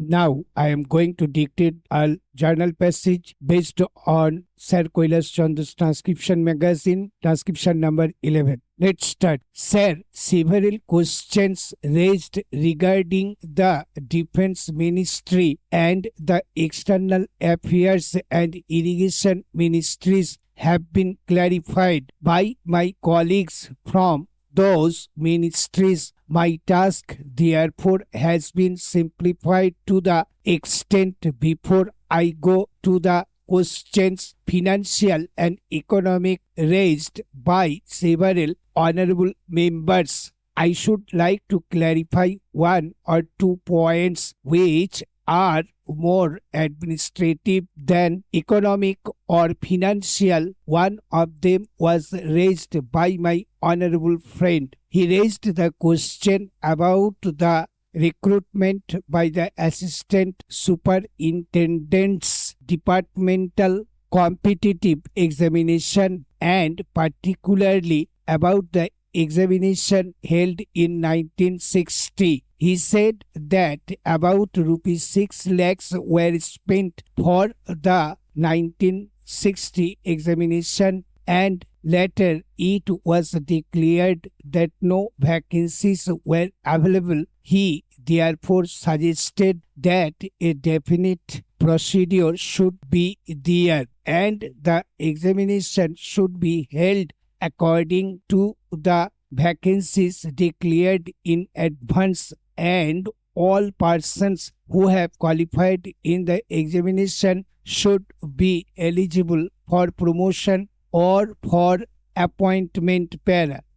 Now I am going to dictate a journal passage based on Sir Kailash Chandra's transcription magazine, transcription number 11. Let's start. Sir, several questions raised regarding the Defense Ministry and the External Affairs and Irrigation Ministries have been clarified by my colleagues from those ministries. My task, therefore, has been simplified to the extent before I go to the questions financial and economic raised by several honorable members. I should like to clarify one or two points which are more administrative than economic or financial. One of them was raised by my honorable friend. He raised the question about the recruitment by the assistant superintendent's departmental competitive examination and particularly about the examination held in 1960. He said that about rupees 6 lakhs were spent for the 1960 examination and later it was declared that no vacancies were available. He therefore suggested that a definite procedure should be there and the examination should be held according to the vacancies declared in advance, and all persons who have qualified in the examination should be eligible for promotion or for appointment.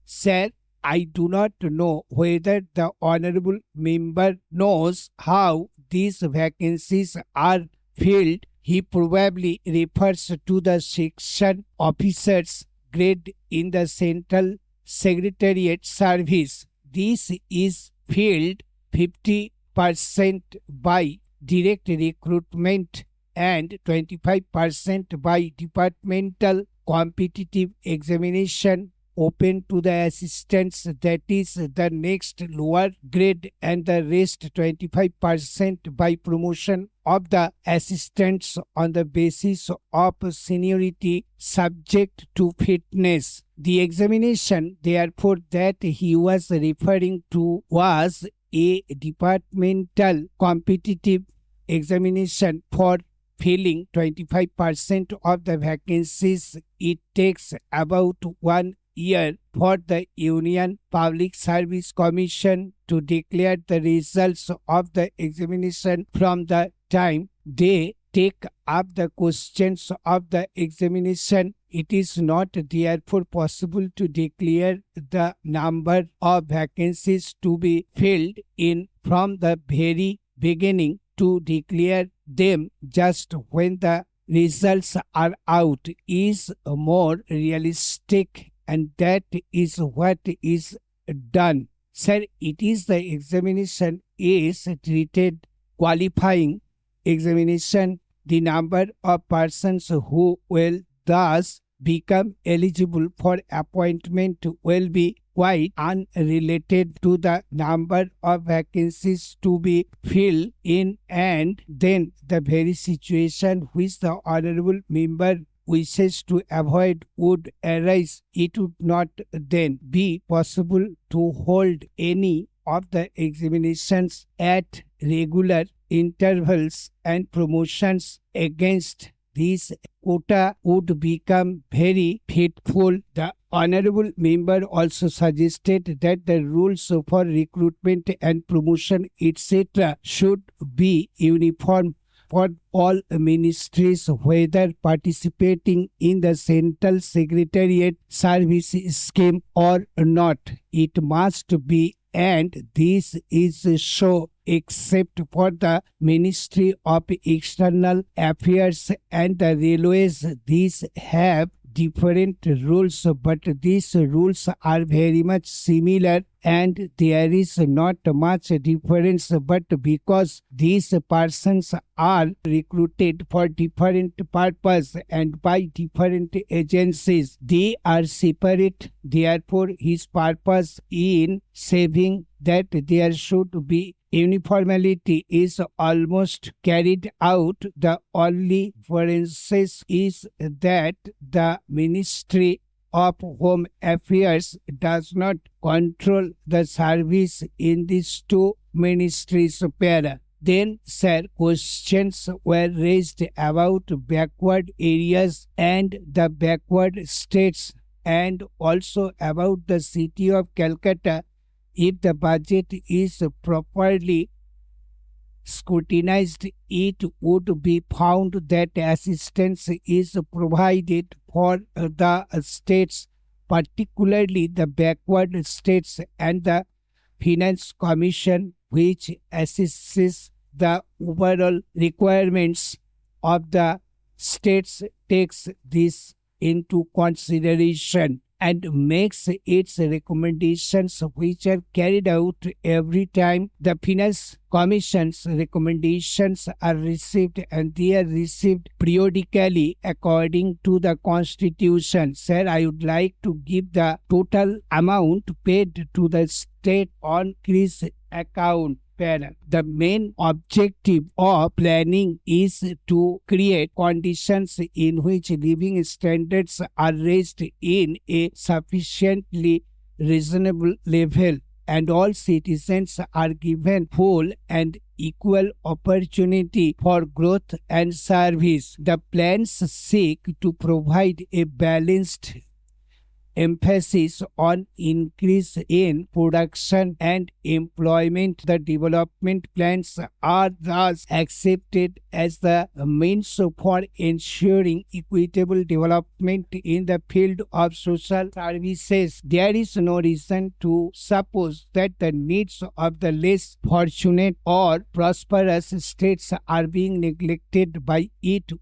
Sir, I do not know whether the honorable member knows how these vacancies are filled. He probably refers to the section officers grade in the Central Secretariat Service. This is filled 50% by direct recruitment and 25% by departmental competitive examination open to the assistants, that is the next lower grade, and the rest 25% by promotion of the assistants on the basis of seniority subject to fitness. The examination, therefore, that he was referring to was a departmental competitive examination for filling 25% of the vacancies. It takes about 1 year for the Union Public Service Commission to declare the results of the examination from the time they take up the questions of the examination. It is not therefore possible to declare the number of vacancies to be filled in from the very beginning. To declare them just when the results are out is more realistic, and that is what is done. Sir, it is the examination is treated qualifying examination. The number of persons who will thus become eligible for appointment will be quite unrelated to the number of vacancies to be filled in, and then the very situation which the honorable member wishes to avoid would arise. It would not then be possible to hold any of the examinations at regular intervals, and promotions against this quota would become very fateful. The honorable member also suggested that the rules for recruitment and promotion, etc., should be uniform for all ministries, whether participating in the Central Secretariat Service scheme or not. It must be, and this is so except for the Ministry of External Affairs and the Railways. These have different rules, but these rules are very much similar and there is not much difference, but because these persons are recruited for different purpose and by different agencies, they are separate. Therefore, his purpose in saving that there should be uniformity is almost carried out. The only difference is that the Ministry of Home Affairs does not control the service in these two ministries. Para. Then, sir, questions were raised about backward areas and the backward states, and also about the city of Calcutta. If the budget is properly scrutinized, it would be found that assistance is provided for the states, particularly the backward states, and the Finance Commission, which assesses the overall requirements of the states, takes this into consideration and makes its recommendations, which are carried out every time the Finance Commission's recommendations are received, and they are received periodically according to the Constitution. Sir, I would like to give the total amount paid to the state on this account. The main objective of planning is to create conditions in which living standards are raised in a sufficiently reasonable level, and all citizens are given full and equal opportunity for growth and service. The plans seek to provide a balanced emphasis on increase in production and employment. The development plans are thus accepted as the means for ensuring equitable development in the field of social services. There is no reason to suppose that the needs of the less fortunate or prosperous states are being neglected by it.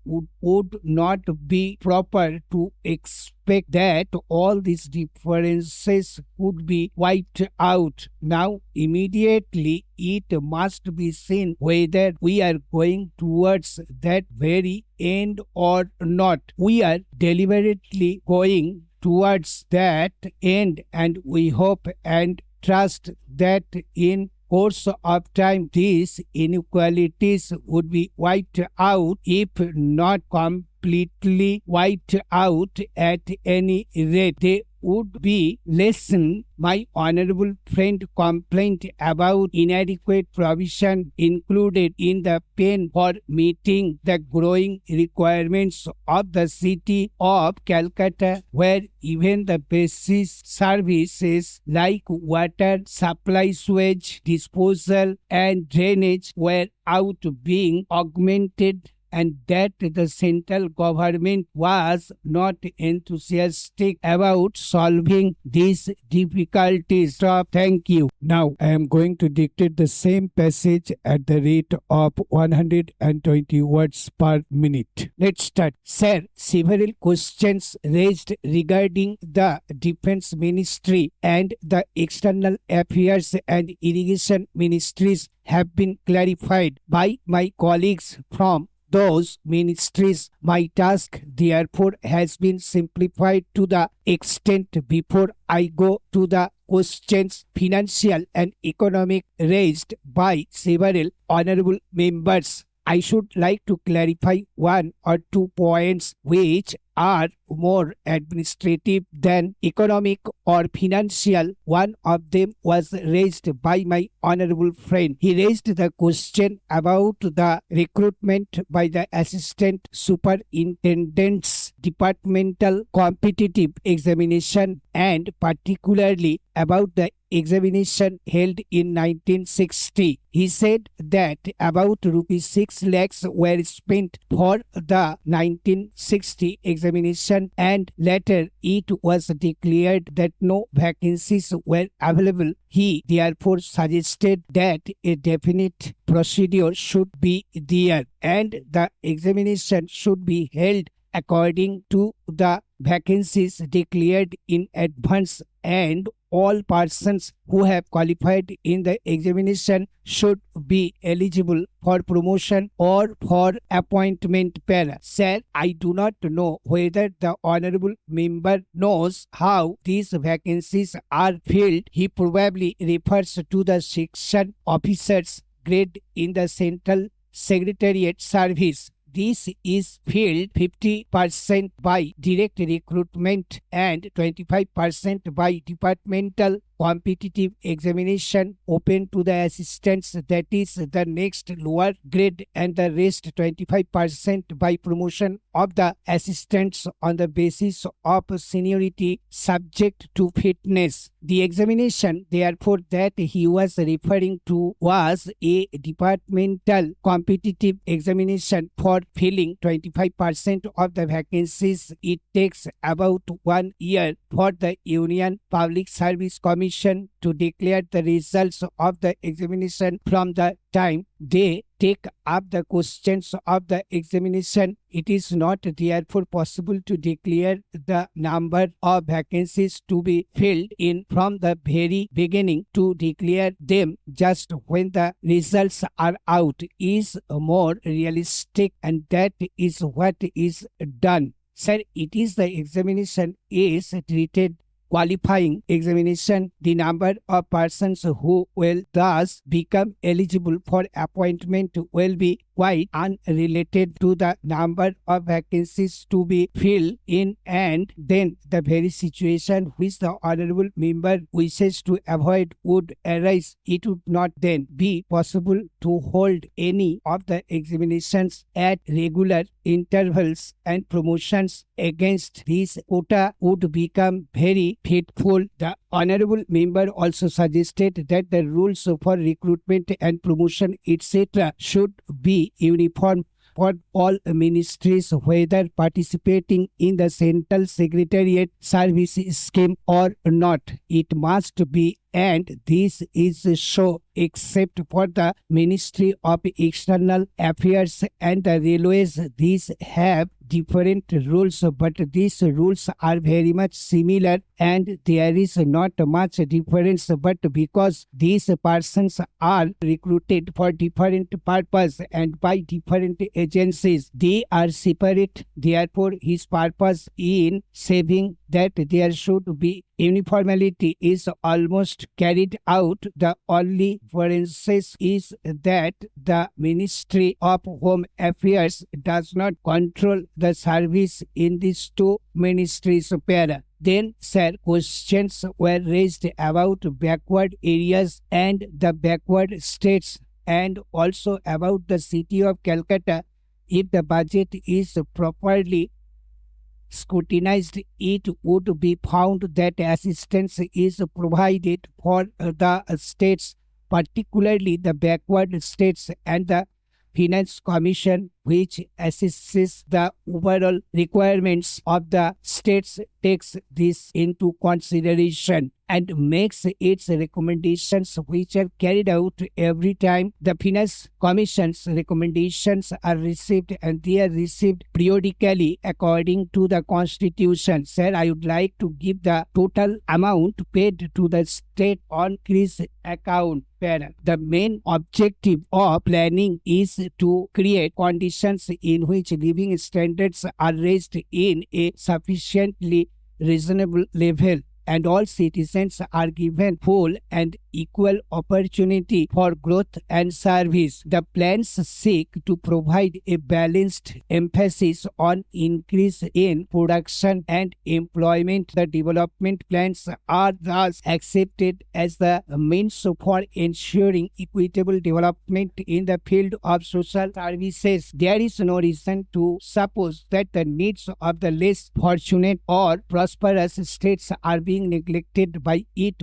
Would not be proper to expect that all these differences could be wiped out. Now, immediately, it must be seen whether we are going towards that very end or not. We are deliberately going towards that end, and we hope and trust that in course of time these inequalities would be wiped out, if not completely wiped out, at any rate they would be lessened. My honorable friend complained about inadequate provision included in the pen for meeting the growing requirements of the city of Calcutta, where even the basic services like water supply, sewage disposal, and drainage were out being augmented, and that the central government was not enthusiastic about solving these difficulties. Stop. Thank you. Now I am going to dictate the same passage at the rate of 120 words per minute. Let's start. Sir, several questions raised regarding the Defense Ministry and the External Affairs and Irrigation Ministries have been clarified by my colleagues from those ministries. My task, therefore, has been simplified to the extent. Before I go to the questions, financial and economic, raised by several honorable members, I should like to clarify one or two points which are more administrative than economic or financial. One of them was raised by my honorable friend. He raised the question about the recruitment by the assistant superintendents, departmental competitive examination, and particularly about the examination held in 1960. He said that about rupees 6 lakhs were spent for the 1960 examination, and later it was declared that no vacancies were available. He therefore suggested that a definite procedure should be there, and the examination should be held according to the vacancies declared in advance and all persons who have qualified in the examination should be eligible for promotion or for appointment. Para. Sir, I do not know whether the honorable member knows how these vacancies are filled. He probably refers to the section officers grade in the Central Secretariat Service. This is filled 50% by direct recruitment and 25% by departmental competitive examination open to the assistants, that is the next lower grade, and the rest 25% by promotion of the assistants on the basis of seniority subject to fitness. The examination, therefore, that he was referring to was a departmental competitive examination for filling 25% of the vacancies. It takes about 1 year for the Union Public Service Commission to declare the results of the examination from the time they take up the questions of the examination. It is not therefore possible to declare the number of vacancies to be filled in from the very beginning. To declare them just when the results are out is more realistic, and that is what is done. Sir, it is the examination is treated qualifying examination. The number of persons who will thus become eligible for appointment will be quite unrelated to the number of vacancies to be filled in, and then the very situation which the honorable member wishes to avoid would arise. It would not then be possible to hold any of the examinations at regular intervals, and promotions against this quota would become very fitful. The honorable member also suggested that the rules for recruitment and promotion, etc., should be uniform for all ministries, whether participating in the Central Secretariat Service scheme or not. It must be, and this is so except for the Ministry of External Affairs and the Railways. These have different rules, but these rules are very much similar, and there is not much difference. But because these persons are recruited for different purpose and by different agencies, they are separate. Therefore, his purpose in saving that there should be uniformity is almost carried out. The only difference is that the Ministry of Home Affairs does not control the service in these two ministries. Para. Then, sir, questions were raised about backward areas and the backward states, and also about the city of Calcutta. If the budget is properly scrutinized, it would be found that assistance is provided for the states, particularly the backward states, and the Finance Commission, which assesses the overall requirements of the states, takes this into consideration and makes its recommendations, which are carried out every time the Finance Commission's recommendations are received, and they are received periodically according to the Constitution. Sir, I would like to give the total amount paid to the state on increase account. The main objective of planning is to create conditions in which living standards are raised in a sufficiently reasonable level, and all citizens are given full and equal opportunity for growth and service. The plans seek to provide a balanced emphasis on increase in production and employment. The development plans are thus accepted as the means for ensuring equitable development in the field of social services. There is no reason to suppose that the needs of the less fortunate or prosperous states are being neglected by it.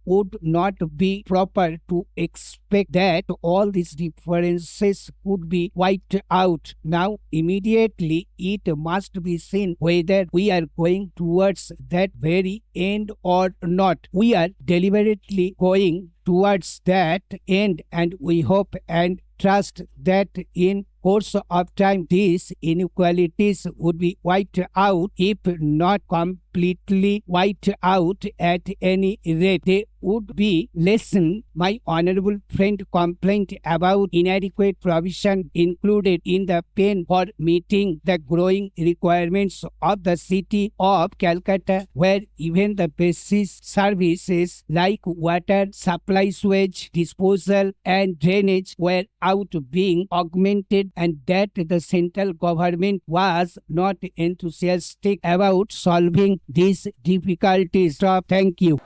Would not be proper to expect that all these differences could be wiped out. Now, immediately, it must be seen whether we are going towards that very end or not. We are deliberately going towards that end, and we hope and trust that in course of time, these inequalities would be wiped out, if not completely wiped out, at any rate they would be lessened. My honorable friend complained about inadequate provision included in the pen for meeting the growing requirements of the city of Calcutta, where even the basic services like water supply, sewage disposal and drainage were out being augmented, and that the central government was not enthusiastic about solving these difficulties. Thank you.